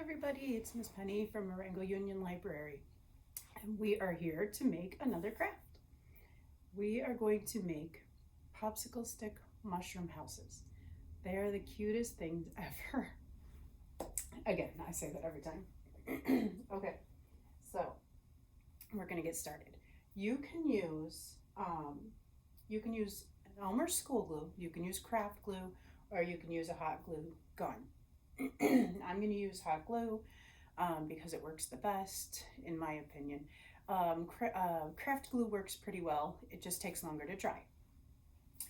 everybody, it's Miss Penny from Marengo-Union Library, and we are here to make another craft. We are going to make popsicle stick mushroom houses. They are the cutest things ever. Again, I say that every time. Okay, so we're gonna get started. You can use Elmer's school glue, you can use craft glue, or you can use a hot glue gun. I'm going to use hot glue because it works the best, in my opinion. Craft glue works pretty well. It just takes longer to dry.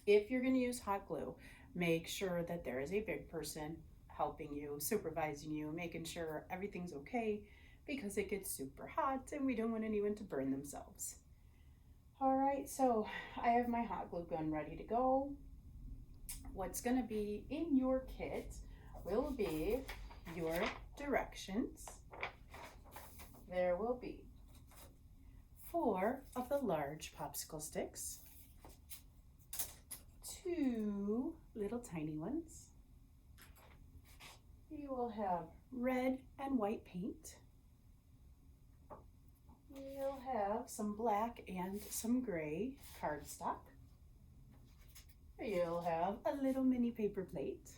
If you're going to use hot glue, make sure that there is a big person helping you, supervising you, making sure everything's okay, because it gets super hot and we don't want anyone to burn themselves. All right, so I have my hot glue gun ready to go. What's going to be in your kit will be your directions. There will be 4 of the large popsicle sticks, 2 little tiny ones. You will have red and white paint. You'll have some black and some gray cardstock. You'll have a little mini paper plate.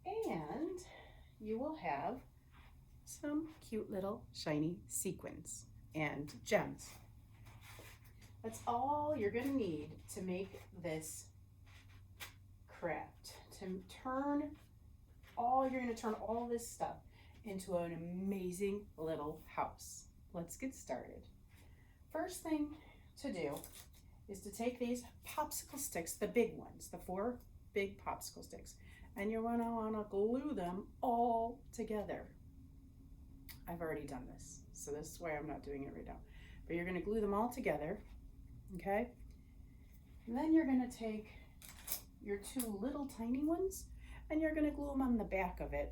And you will have some cute little shiny sequins and gems. That's all you're going to need to make this craft. You're going to turn all this stuff into an amazing little house. Let's get started. First thing to do is to take these popsicle sticks, the big ones, the 4 big popsicle sticks, and you're going to want to glue them all together. I've already done this, so this is why I'm not doing it right now. But you're going to glue them all together, okay? And then you're going to take your 2 little tiny ones, and you're going to glue them on the back of it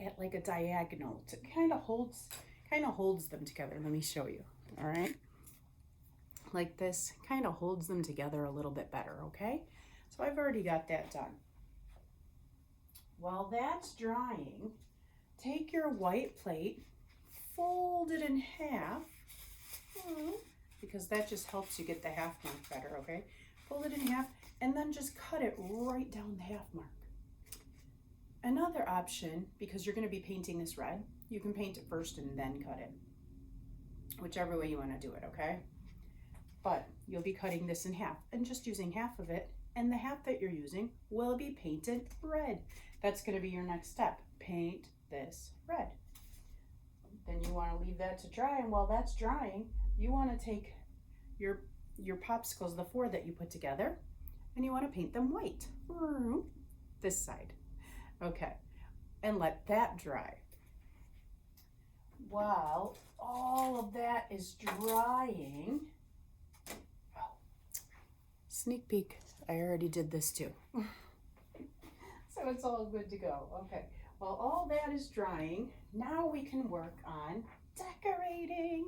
at like a diagonal. It kind of holds them together. Let me show you, all right? Like this, kind of holds them together a little bit better, okay? So I've already got that done. While that's drying, take your white plate, fold it in half, because that just helps you get the half mark better, okay? Fold it in half, and then just cut it right down the half mark. Another option, because you're going to be painting this red, you can paint it first and then cut it. Whichever way you want to do it, okay? But you'll be cutting this in half and just using half of it, and the half that you're using will be painted red. That's going to be your next step. Paint this red. Then you want to leave that to dry, and while that's drying, you want to take your popsicles, the 4 that you put together, and you want to paint them white. This side. Okay. And let that dry. While all of that is drying, sneak peek, I already did this too. So it's all good to go. Okay, well, all that is drying. Now we can work on decorating.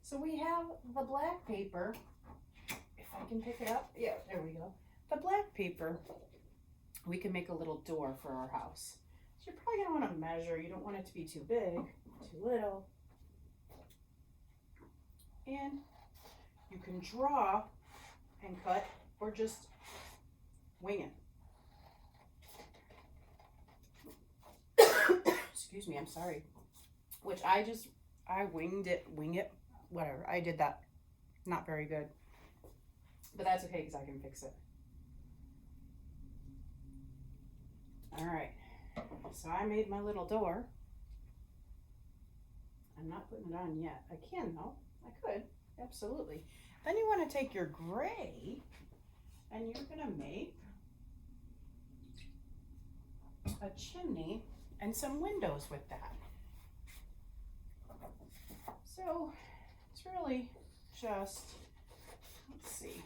So we have the black paper. If I can pick it up. Yeah, there we go. The black paper, we can make a little door for our house. So you're probably going to want to measure. You don't want it to be too big, too little. And you can draw and cut or just wing it. Excuse me, I'm sorry. Which I wing it, whatever. I did that. Not very good. But that's okay because I can fix it. All right. So I made my little door. I'm not putting it on yet. I can though. I could. Absolutely. Then you want to take your gray and you're going to make a chimney and some windows with that. So it's really just, let's see.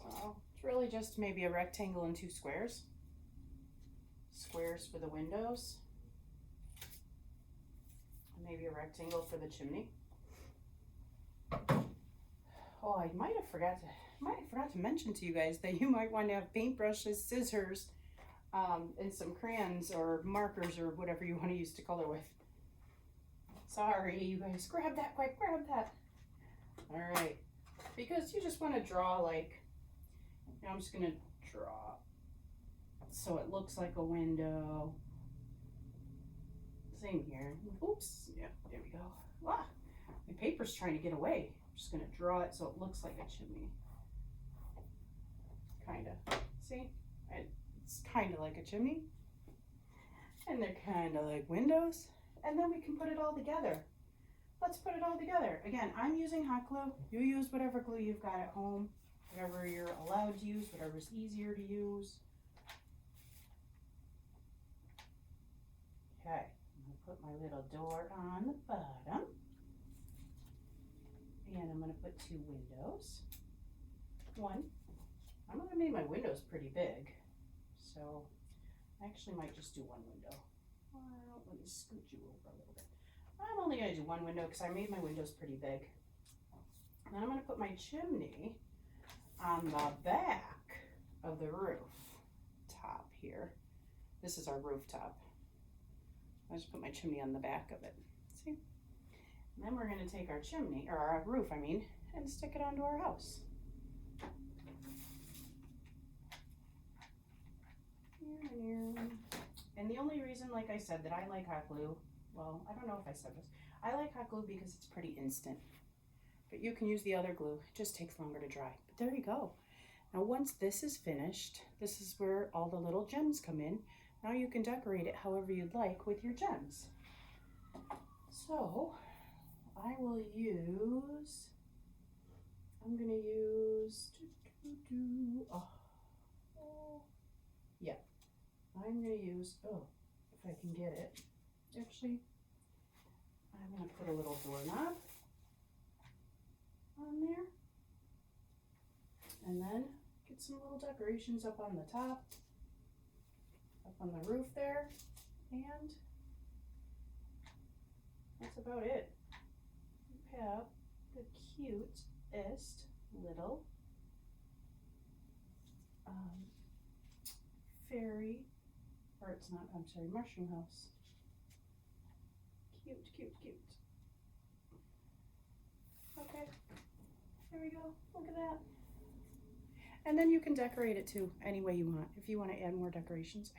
So it's really just maybe a rectangle and 2 squares. Squares for the windows. And maybe a rectangle for the chimney. Oh, I might have forgot to mention to you guys that you might want to have paintbrushes, scissors, and some crayons or markers or whatever you want to use to color with. Sorry, you guys, grab that quick, grab that. All right, because you just want to draw like, I'm just gonna draw so it looks like a window. Same here. Oops, yeah, there we go. Ah, my paper's trying to get away. I'm just gonna draw it so it looks like a chimney. Kinda, see? It's kinda like a chimney. And they're kinda like windows. And then we can put it all together. Let's put it all together. Again, I'm using hot glue. You use whatever glue you've got at home, whatever you're allowed to use, whatever's easier to use. Okay, I'm gonna put my little door on the bottom. And I'm gonna put 2 windows. One. I'm gonna make my windows pretty big. So I actually might just do 1 window. Well, let me scoot you over a little bit. I'm only gonna do 1 window because I made my windows pretty big. And then I'm gonna put my chimney on the back of the roof top here. This is our rooftop. I just put my chimney on the back of it. See? And then we're gonna take our chimney, or our roof, I mean, and stick it onto our house. And the only reason, like I said, that I like hot glue, well, I don't know if I said this, I like hot glue because it's pretty instant. But you can use the other glue, it just takes longer to dry. But there you go. Now once this is finished, this is where all the little gems come in. Now you can decorate it however you'd like with your gems. So I will use, I'm gonna use, yeah, I'm gonna use, if I can get it, actually, I'm gonna put a little doorknob on there, and then get some little decorations up on the top, up on the roof there, and that's about it. We have the cutest little fairy, or it's not, I'm sorry, mushroom house. Cute, cute, cute. Okay, there we go, look at that. And then you can decorate it too, any way you want. If you want to add more decorations,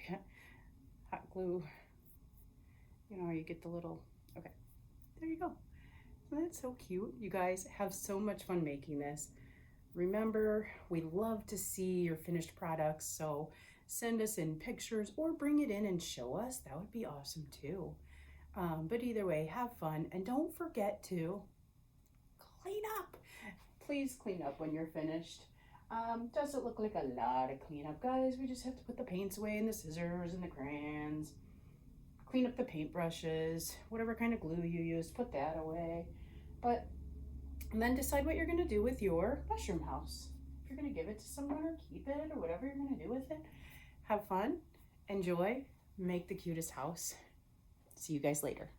hot glue, you know, you get the little, okay, there you go. Isn't that so cute? You guys have so much fun making this. Remember, we love to see your finished products, so send us in pictures or bring it in and show us. That would be awesome too. But either way, have fun, and don't forget to clean up. Please clean up when you're finished. Doesn't look like a lot of cleanup, guys. We just have to put the paints away and the scissors and the crayons. Clean up the paintbrushes, whatever kind of glue you use, put that away. And then decide what you're gonna do with your mushroom house. If you're gonna give it to someone or keep it or whatever you're gonna do with it. Have fun, enjoy, make the cutest house. See you guys later.